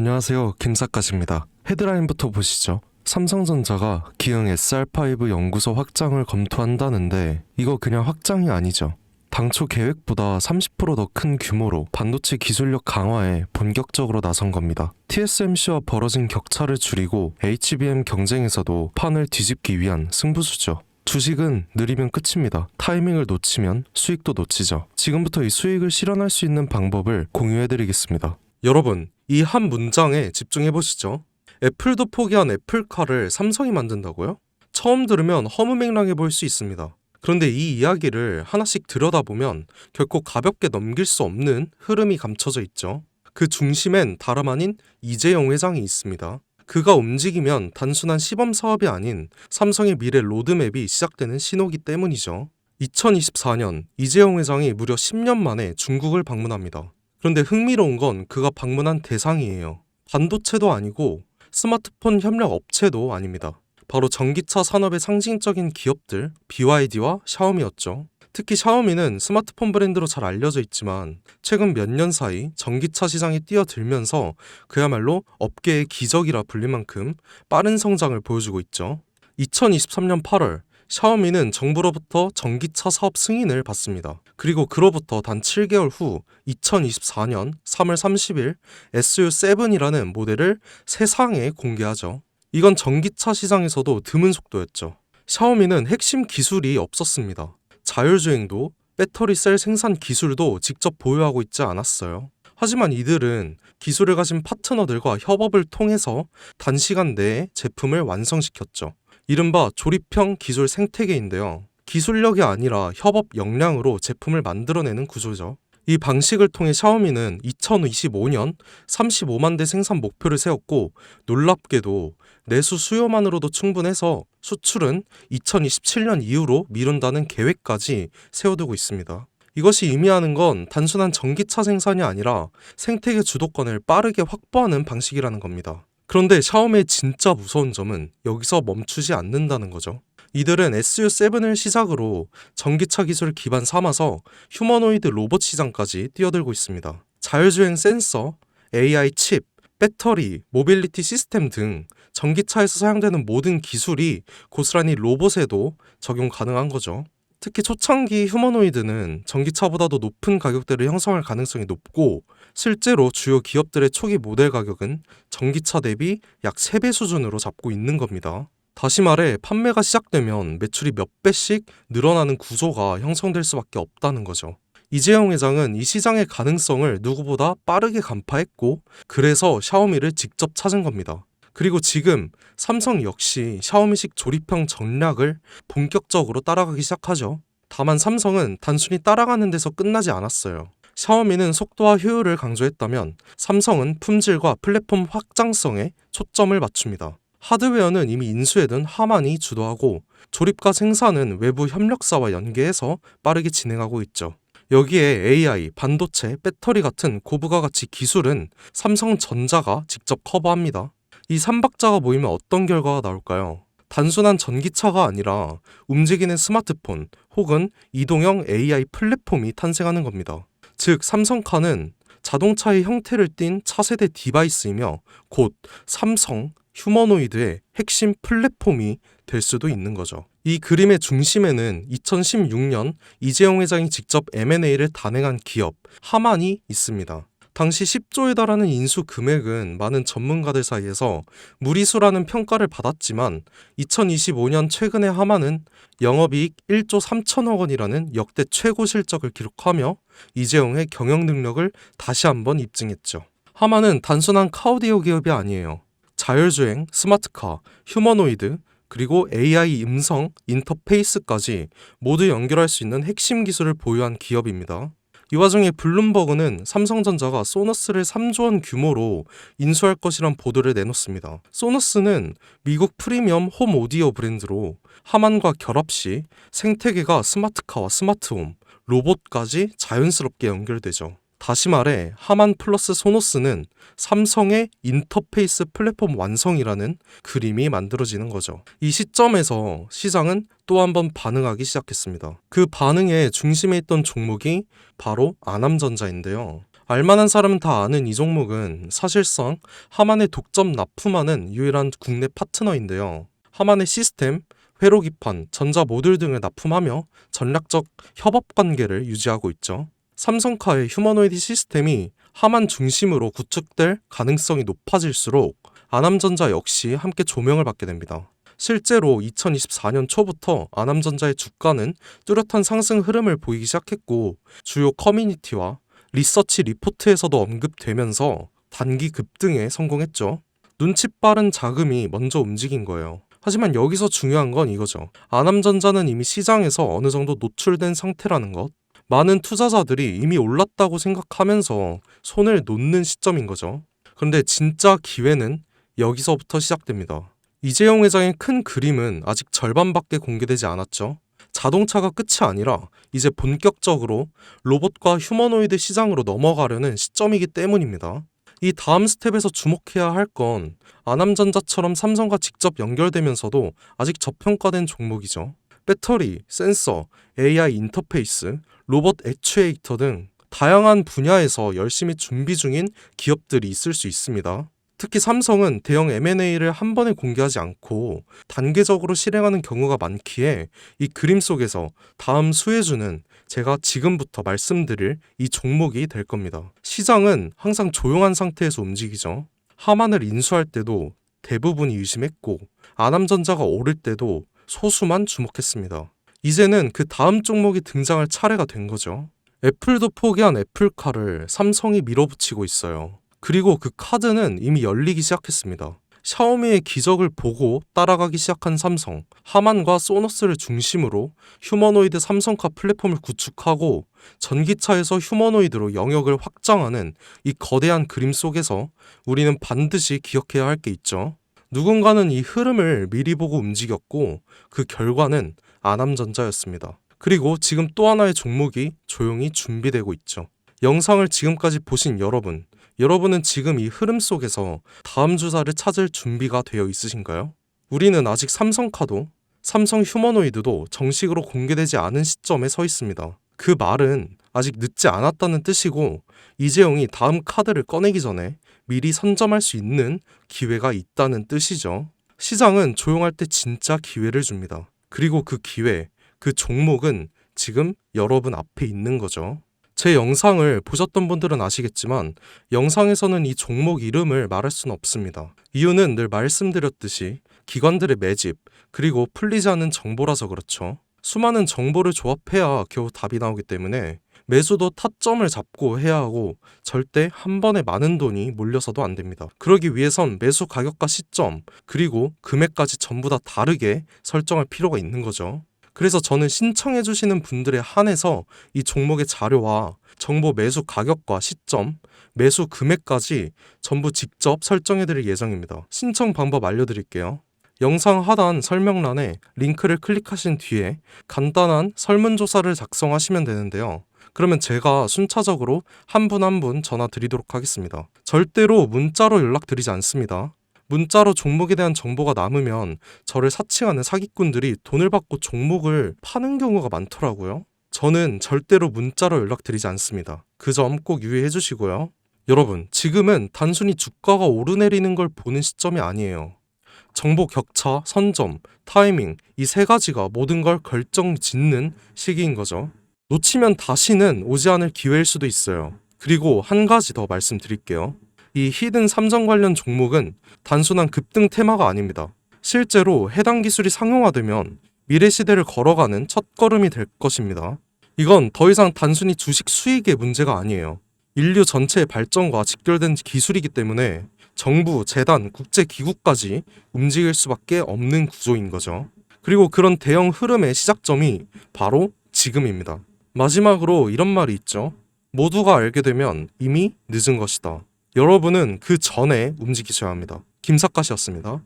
안녕하세요, 김사까십니다. 헤드라인부터 보시죠. 삼성전자가 기흥 SR5 연구소 확장을 검토한다는데 이거 그냥 확장이 아니죠. 당초 계획보다 30% 더 큰 규모로 반도체 기술력 강화에 본격적으로 나선 겁니다. TSMC와 벌어진 격차를 줄이고 HBM 경쟁에서도 판을 뒤집기 위한 승부수죠. 주식은 느리면 끝입니다. 타이밍을 놓치면 수익도 놓치죠. 지금부터 이 수익을 실현할 수 있는 방법을 공유해드리겠습니다. 여러분, 이 한 문장에 집중해보시죠. 애플도 포기한 애플카를 삼성이 만든다고요? 처음 들으면 허무맹랑해 보일 수 있습니다. 그런데 이 이야기를 하나씩 들여다보면 결코 가볍게 넘길 수 없는 흐름이 감춰져 있죠. 그 중심엔 다름 아닌 이재용 회장이 있습니다. 그가 움직이면 단순한 시범 사업이 아닌 삼성의 미래 로드맵이 시작되는 신호기 때문이죠. 2024년 이재용 회장이 무려 10년 만에 중국을 방문합니다. 그런데 흥미로운 건 그가 방문한 대상이에요. 반도체도 아니고 스마트폰 협력 업체도 아닙니다. 바로 전기차 산업의 상징적인 기업들 BYD와 샤오미였죠. 특히 샤오미는 스마트폰 브랜드로 잘 알려져 있지만 최근 몇 년 사이 전기차 시장에 뛰어들면서 그야말로 업계의 기적이라 불릴 만큼 빠른 성장을 보여주고 있죠. 2023년 8월 샤오미는 정부로부터 전기차 사업 승인을 받습니다. 그리고 그로부터 단 7개월 후 2024년 3월 30일 SU7이라는 모델을 세상에 공개하죠. 이건 전기차 시장에서도 드문 속도였죠. 샤오미는 핵심 기술이 없었습니다. 자율주행도 배터리 셀 생산 기술도 직접 보유하고 있지 않았어요. 하지만 이들은 기술을 가진 파트너들과 협업을 통해서 단시간 내에 제품을 완성시켰죠. 이른바 조립형 기술 생태계인데요. 기술력이 아니라 협업 역량으로 제품을 만들어내는 구조죠. 이 방식을 통해 샤오미는 2025년 35만 대 생산 목표를 세웠고 놀랍게도 내수 수요만으로도 충분해서 수출은 2027년 이후로 미룬다는 계획까지 세워두고 있습니다. 이것이 의미하는 건 단순한 전기차 생산이 아니라 생태계 주도권을 빠르게 확보하는 방식이라는 겁니다. 그런데 샤오미의 진짜 무서운 점은 여기서 멈추지 않는다는 거죠. 이들은 SU7을 시작으로 전기차 기술을 기반 삼아서 휴머노이드 로봇 시장까지 뛰어들고 있습니다. 자율주행 센서, AI 칩, 배터리, 모빌리티 시스템 등 전기차에서 사용되는 모든 기술이 고스란히 로봇에도 적용 가능한 거죠. 특히 초창기 휴머노이드는 전기차보다도 높은 가격대를 형성할 가능성이 높고 실제로 주요 기업들의 초기 모델 가격은 전기차 대비 약 3배 수준으로 잡고 있는 겁니다. 다시 말해 판매가 시작되면 매출이 몇 배씩 늘어나는 구조가 형성될 수밖에 없다는 거죠. 이재용 회장은 이 시장의 가능성을 누구보다 빠르게 간파했고 그래서 샤오미를 직접 찾은 겁니다. 그리고 지금 삼성 역시 샤오미식 조립형 전략을 본격적으로 따라가기 시작하죠. 다만 삼성은 단순히 따라가는 데서 끝나지 않았어요. 샤오미는 속도와 효율을 강조했다면 삼성은 품질과 플랫폼 확장성에 초점을 맞춥니다. 하드웨어는 이미 인수해둔 하만이 주도하고 조립과 생산은 외부 협력사와 연계해서 빠르게 진행하고 있죠. 여기에 AI, 반도체, 배터리 같은 고부가 가치 기술은 삼성전자가 직접 커버합니다. 이 3박자가 모이면 어떤 결과가 나올까요? 단순한 전기차가 아니라 움직이는 스마트폰 혹은 이동형 AI 플랫폼이 탄생하는 겁니다. 즉 삼성카는 자동차의 형태를 띤 차세대 디바이스이며 곧 삼성 휴머노이드의 핵심 플랫폼이 될 수도 있는 거죠. 이 그림의 중심에는 2016년 이재용 회장이 직접 M&A를 단행한 기업 하만이 있습니다. 당시 10조에 달하는 인수 금액은 많은 전문가들 사이에서 무리수라는 평가를 받았지만 2025년 최근에 하만은 영업이익 1조 3천억 원이라는 역대 최고 실적을 기록하며 이재용의 경영 능력을 다시 한번 입증했죠. 하만은 단순한 카오디오 기업이 아니에요. 자율주행, 스마트카, 휴머노이드, 그리고 AI 음성 인터페이스까지 모두 연결할 수 있는 핵심 기술을 보유한 기업입니다. 이 와중에 블룸버그는 삼성전자가 소너스를 3조 원 규모로 인수할 것이란 보도를 내놓습니다. 소너스는 미국 프리미엄 홈 오디오 브랜드로 하만과 결합 시 생태계가 스마트카와 스마트홈, 로봇까지 자연스럽게 연결되죠. 다시 말해 하만 플러스 소노스는 삼성의 인터페이스 플랫폼 완성이라는 그림이 만들어지는 거죠. 이 시점에서 시장은 또 한 번 반응하기 시작했습니다. 그 반응의 중심에 있던 종목이 바로 아남전자인데요. 알만한 사람은 다 아는 이 종목은 사실상 하만의 독점 납품하는 유일한 국내 파트너인데요. 하만의 시스템, 회로 기판, 전자 모듈 등을 납품하며 전략적 협업 관계를 유지하고 있죠. 삼성카의 휴머노이드 시스템이 하만 중심으로 구축될 가능성이 높아질수록 아남전자 역시 함께 조명을 받게 됩니다. 실제로 2024년 초부터 아남전자의 주가는 뚜렷한 상승 흐름을 보이기 시작했고 주요 커뮤니티와 리서치 리포트에서도 언급되면서 단기 급등에 성공했죠. 눈치 빠른 자금이 먼저 움직인 거예요. 하지만 여기서 중요한 건 이거죠. 아남전자는 이미 시장에서 어느 정도 노출된 상태라는 것. 많은 투자자들이 이미 올랐다고 생각하면서 손을 놓는 시점인 거죠. 그런데 진짜 기회는 여기서부터 시작됩니다. 이재용 회장의 큰 그림은 아직 절반밖에 공개되지 않았죠. 자동차가 끝이 아니라 이제 본격적으로 로봇과 휴머노이드 시장으로 넘어가려는 시점이기 때문입니다. 이 다음 스텝에서 주목해야 할 건 아남전자처럼 삼성과 직접 연결되면서도 아직 저평가된 종목이죠. 배터리, 센서, AI 인터페이스, 로봇 액추에이터 등 다양한 분야에서 열심히 준비 중인 기업들이 있을 수 있습니다. 특히 삼성은 대형 M&A를 한 번에 공개하지 않고 단계적으로 실행하는 경우가 많기에 이 그림 속에서 다음 수혜주는 제가 지금부터 말씀드릴 이 종목이 될 겁니다. 시장은 항상 조용한 상태에서 움직이죠. 하만을 인수할 때도 대부분이 의심했고 아남전자가 오를 때도 소수만 주목했습니다. 이제는 그 다음 종목이 등장할 차례가 된 거죠. 애플도 포기한 애플카를 삼성이 밀어붙이고 있어요. 그리고 그 카드는 이미 열리기 시작했습니다. 샤오미의 기적을 보고 따라가기 시작한 삼성, 하만과 소너스를 중심으로 휴머노이드 삼성카 플랫폼을 구축하고 전기차에서 휴머노이드로 영역을 확장하는 이 거대한 그림 속에서 우리는 반드시 기억해야 할 게 있죠. 누군가는 이 흐름을 미리 보고 움직였고 그 결과는 아남전자였습니다. 그리고 지금 또 하나의 종목이 조용히 준비되고 있죠. 영상을 지금까지 보신 여러분은 지금 이 흐름 속에서 다음 주사를 찾을 준비가 되어 있으신가요? 우리는 아직 삼성카도, 삼성 휴머노이드도 정식으로 공개되지 않은 시점에 서 있습니다. 그 말은 아직 늦지 않았다는 뜻이고 이재용이 다음 카드를 꺼내기 전에 미리 선점할 수 있는 기회가 있다는 뜻이죠. 시장은 조용할 때 진짜 기회를 줍니다. 그리고 그 기회, 그 종목은 지금 여러분 앞에 있는 거죠. 제 영상을 보셨던 분들은 아시겠지만 영상에서는 이 종목 이름을 말할 수는 없습니다. 이유는 늘 말씀드렸듯이 기관들의 매집 그리고 풀리지 않는 정보라서 그렇죠. 수많은 정보를 조합해야 겨우 답이 나오기 때문에 매수도 타점을 잡고 해야 하고 절대 한 번에 많은 돈이 몰려서도 안 됩니다. 그러기 위해선 매수 가격과 시점 그리고 금액까지 전부 다 다르게 설정할 필요가 있는 거죠. 그래서 저는 신청해 주시는 분들에 한해서 이 종목의 자료와 정보 매수 가격과 시점, 매수 금액까지 전부 직접 설정해 드릴 예정입니다. 신청 방법 알려드릴게요. 영상 하단 설명란에 링크를 클릭하신 뒤에 간단한 설문조사를 작성하시면 되는데요. 그러면 제가 순차적으로 한 분 한 분 전화 드리도록 하겠습니다. 절대로 문자로 연락드리지 않습니다. 문자로 종목에 대한 정보가 남으면 저를 사칭하는 사기꾼들이 돈을 받고 종목을 파는 경우가 많더라고요. 저는 절대로 문자로 연락드리지 않습니다. 그 점 꼭 유의해 주시고요. 여러분, 지금은 단순히 주가가 오르내리는 걸 보는 시점이 아니에요. 정보 격차, 선점, 타이밍 이 세 가지가 모든 걸 결정짓는 시기인 거죠. 놓치면 다시는 오지 않을 기회일 수도 있어요. 그리고 한 가지 더 말씀드릴게요. 이 히든 삼성 관련 종목은 단순한 급등 테마가 아닙니다. 실제로 해당 기술이 상용화되면 미래 시대를 걸어가는 첫걸음이 될 것입니다. 이건 더 이상 단순히 주식 수익의 문제가 아니에요. 인류 전체의 발전과 직결된 기술이기 때문에 정부, 재단, 국제기구까지 움직일 수밖에 없는 구조인 거죠. 그리고 그런 대형 흐름의 시작점이 바로 지금입니다. 마지막으로 이런 말이 있죠. 모두가 알게 되면 이미 늦은 것이다. 여러분은 그 전에 움직이셔야 합니다. 김사카시였습니다.